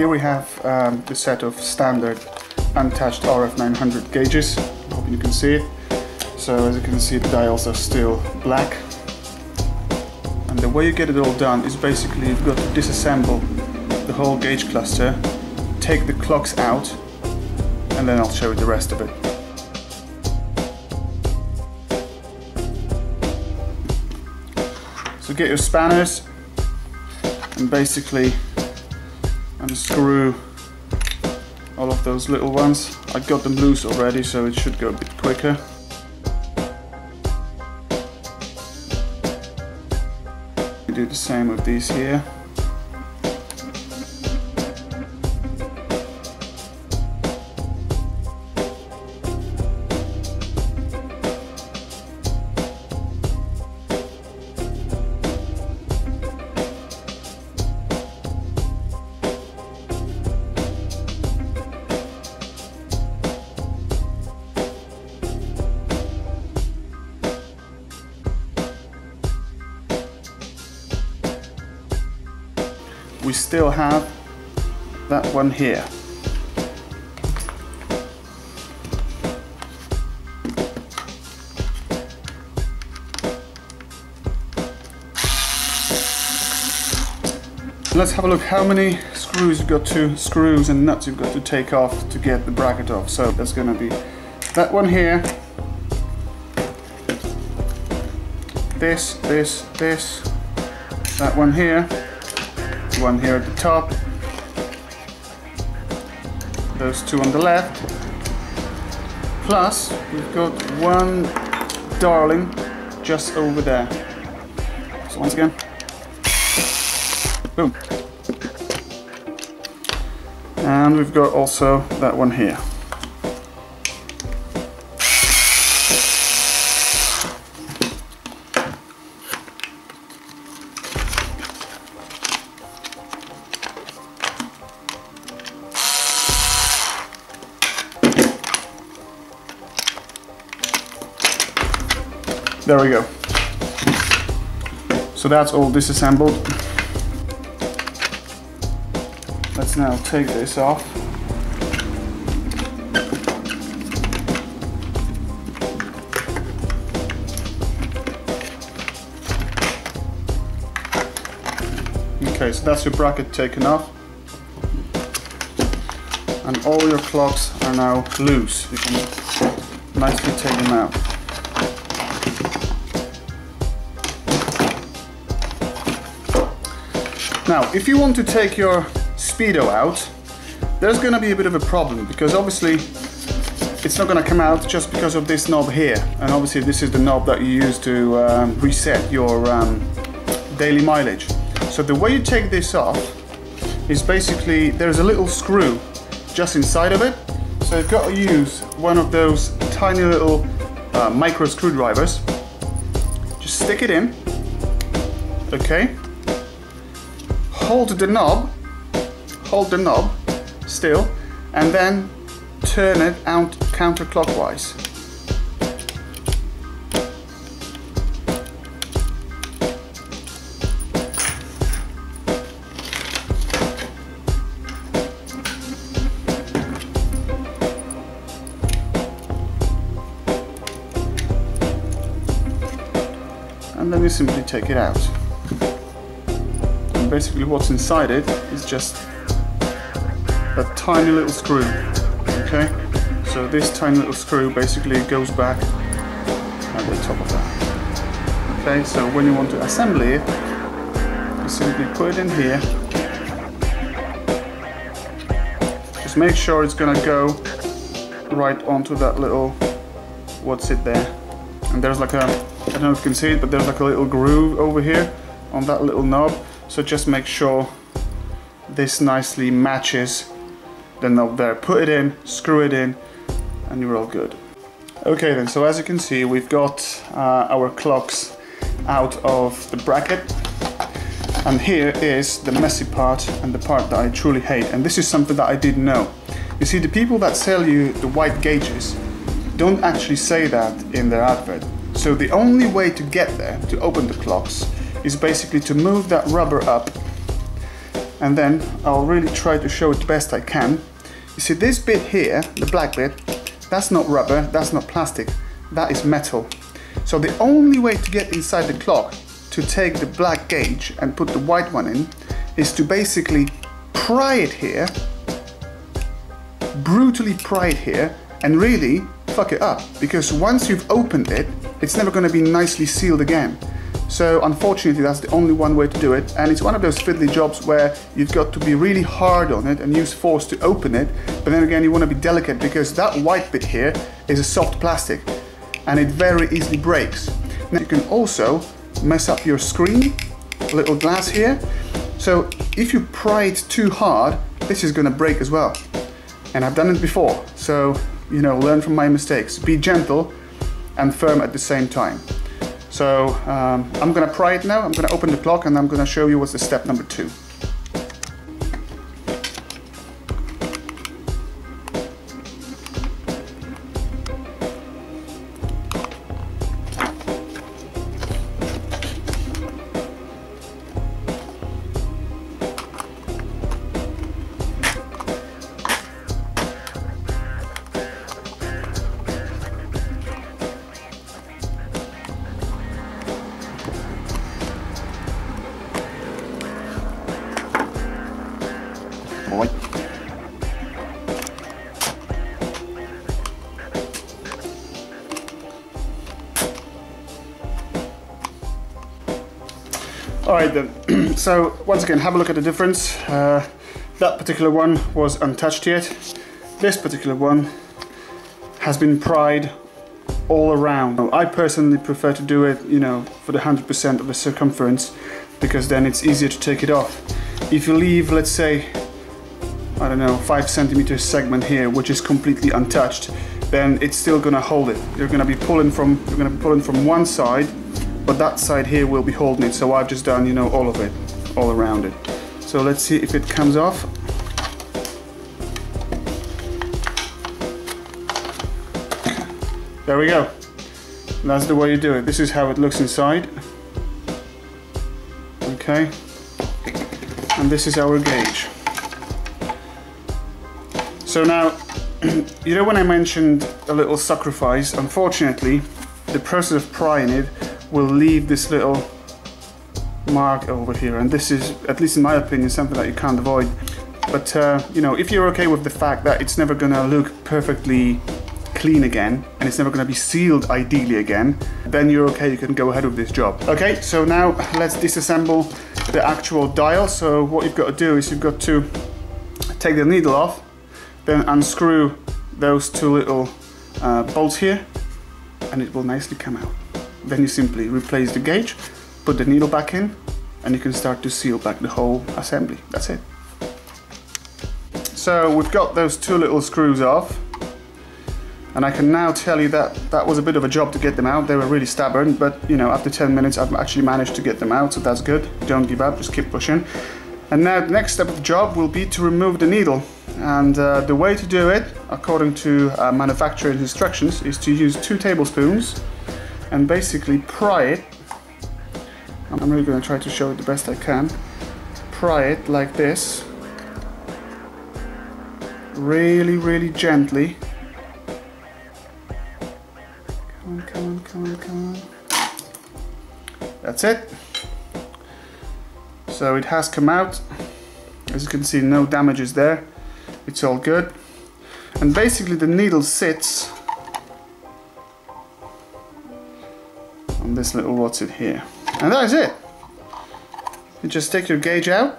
Here we have the set of standard untouched RF900 gauges. I hope you can see it. So as you can see, the dials are still black. And the way you get it all done is basically you've got to disassemble the whole gauge cluster, take the clocks out, and then I'll show you the rest of it. So get your spanners and basically unscrew all of those little ones. I got them loose already, so it should go a bit quicker. We do the same with these here. We still have that one here. Let's have a look how many screws and nuts you've got to take off to get the bracket off. So that's going to be that one here, this, that one here, one here at the top, those two on the left, plus we've got one darling just over there. So once again, boom. And we've got also that one here. There we go. So that's all disassembled. Let's now take this off. Okay, so that's your bracket taken off. And all your clocks are now loose. You can nicely take them out. Now, if you want to take your speedo out, there's going to be a bit of a problem, because obviously it's not going to come out just because of this knob here, and obviously this is the knob that you use to reset your daily mileage. So the way you take this off is basically there's a little screw just inside of it, so you've got to use one of those tiny little micro screwdrivers. Just stick it in, okay? Hold the knob still, and then turn it out counterclockwise. And then you simply take it out. Basically what's inside it is just a tiny little screw, okay? So this tiny little screw basically goes back at the top of that. Okay, so when you want to assemble it, you simply put it in here. Just make sure it's gonna go right onto that little, what's it there? And there's like a, I don't know if you can see it, but there's like a little groove over here on that little knob. So just make sure this nicely matches the knob there. Put it in, screw it in, and you're all good. Okay then, so as you can see, we've got our clocks out of the bracket. And here is the messy part and the part that I truly hate. And this is something that I didn't know. You see, the people that sell you the white gauges don't actually say that in their advert. So the only way to get there, to open the clocks, is basically to move that rubber up and then I'll really try to show it the best I can. You see this bit here, the black bit, that's not rubber, that's not plastic, that is metal. So the only way to get inside the clock to take the black gauge and put the white one in is to basically pry it here, brutally pry it here, and really fuck it up, because once you've opened it, it's never going to be nicely sealed again. So unfortunately that's the only one way to do it, and it's one of those fiddly jobs where you've got to be really hard on it and use force to open it, but then again you want to be delicate because that white bit here is a soft plastic and it very easily breaks. Now you can also mess up your screen, a little glass here, so if you pry it too hard, this is going to break as well. And I've done it before, so you know, learn from my mistakes. Be gentle and firm at the same time. So I'm gonna pry it now, I'm gonna open the clock, and I'm gonna show you what's the step number 2. Alright then, so once again have a look at the difference. That particular one was untouched yet. This particular one has been pried all around. I personally prefer to do it, you know, for the 100% of the circumference, because then it's easier to take it off. If you leave, let's say, I don't know, 5 centimeters segment here, which is completely untouched, then it's still gonna hold it. You're gonna be pulling from one side, but that side here will be holding it. So I've just done, you know, all of it, all around it. So let's see if it comes off. There we go. That's the way you do it. This is how it looks inside. Okay. And this is our gauge. So now, you know when I mentioned a little sacrifice, unfortunately, the process of prying it will leave this little mark over here, and this is, at least in my opinion, something that you can't avoid. But you know, if you're okay with the fact that it's never gonna look perfectly clean again, and it's never gonna be sealed ideally again, then you're okay, you can go ahead with this job. Okay, so now let's disassemble the actual dial. So what you've got to do is you've got to take the needle off, then unscrew those 2 little bolts here, and it will nicely come out. Then you simply replace the gauge, put the needle back in, and you can start to seal back the whole assembly. That's it. So we've got those 2 little screws off, and I can now tell you that that was a bit of a job to get them out. They were really stubborn, but you know, after 10 minutes I've actually managed to get them out, so that's good. Don't give up, just keep pushing. And now the next step of the job will be to remove the needle. And the way to do it, according to manufacturer's instructions, is to use 2 tablespoons and basically pry it. I'm really going to try to show it the best I can. Pry it like this. Really, really gently. Come on, come on, come on, come on. That's it. So it has come out. As you can see, no damages there. It's all good. And basically the needle sits on this little what's it here. And that is it. You just take your gauge out.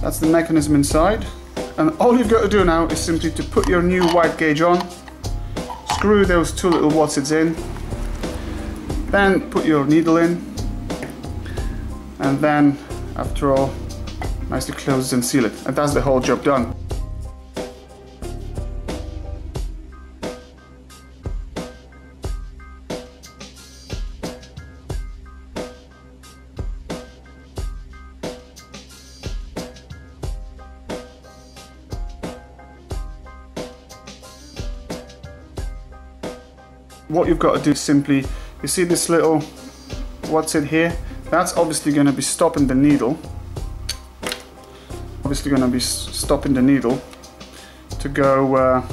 That's the mechanism inside. And all you've got to do now is simply to put your new white gauge on, screw those 2 little watsits in, then put your needle in, and then after all, nicely close and seal it. And that's the whole job done. What you've got to do is simply, you see this little, what's it here? That's obviously going to be stopping the needle obviously going to be stopping the needle to go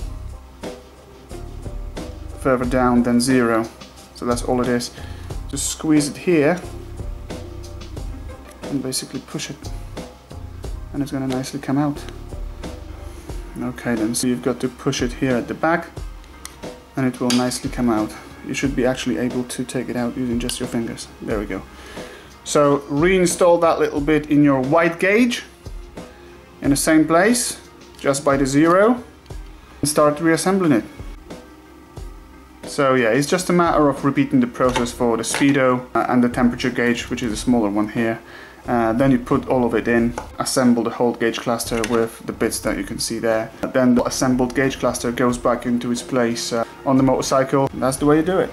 further down than 0. So that's all it is. Just squeeze it here and basically push it, and it's going to nicely come out. Okay then, so you've got to push it here at the back and it will nicely come out. You should be actually able to take it out using just your fingers. There we go. So reinstall that little bit in your white gauge in the same place, just by the 0, and start reassembling it. So yeah, it's just a matter of repeating the process for the speedo and the temperature gauge, which is a smaller one here. Then you put all of it in, assemble the whole gauge cluster with the bits that you can see there. Then the assembled gauge cluster goes back into its place on the motorcycle. That's the way you do it.